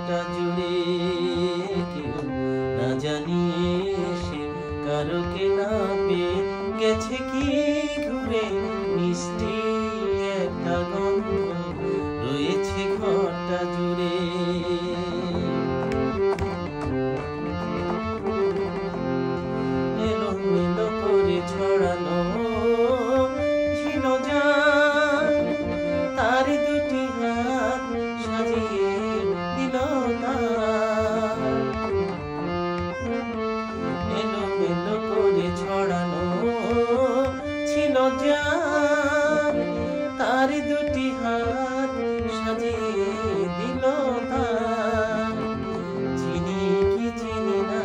ঘরটা জুড়ে কেউ না জানিয়ে সে কারোকে না পেয়ে গেছে কি ঘুরে মিষ্টি একটা গন্ধ রয়েছে ঘরটা জুড়ে। এলোমেলো করে ছড়ানো ছিল যার, তার দুটি হাত সাজিয়ে দিল তার। এলোমেলো করে ছড়ানো ছিল যার, তার দুটি হাত সাজিয়ে দিল তার। চিনি কি চিনি না,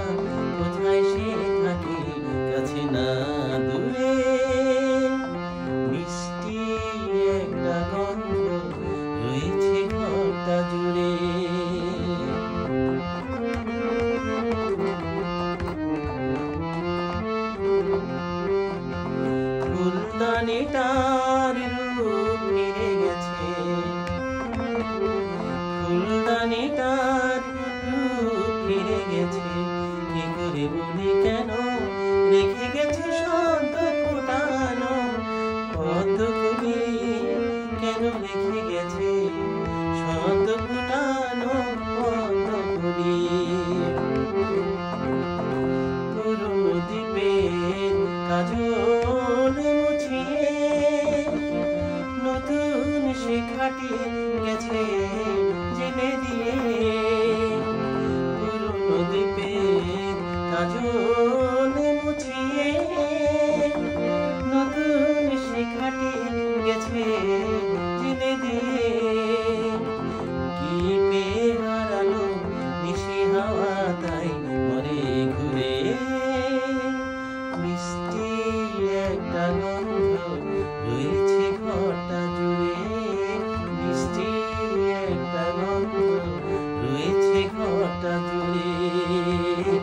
কোথায় সে থাকে কাছে না দূরে, মিষ্টি একটা গন্ধ রয়েছে ঘরটা জুড়ে। ফুলদানিটার রূপ ফিরে গেছে, ফুলদানিটার রূপ ফিরে গেছে, কি করে বলি কেন রেখে গেছে সদ্য ফোটানো পদ্মগুলি, কেন রেখে গেছে সদ্য ফোটানো পদ্মগুলি। পুরনো দ্বীপের কাজল মুছিয়ে নতুন সে খাটি গেছে জেলে দিয়ে। পুরনো দ্বীপের কাজল মুছিয়ে নতুন সে খাটি গেছে জেলে দিয়ে। কি পেয়ে হারালো নিশি হাওয়া তাই মরে ঘুরে, মিষ্টি একটা গন্ধ রয়েছে ঘরটা জুড়ে, মিষ্টি একটা গন্ধ রয়েছে ঘরটা জুড়ে।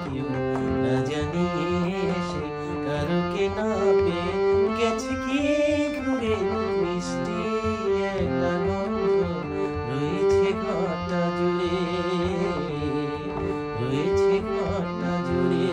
কেউ না জানিয়ে সে কারোকে না পেয়ে গেছে কি ঘুরে, মিষ্টি একটা গন্ধ রয়েছে ঘরটা জুড়ে, রয়েছে ঘরটা জুড়ে।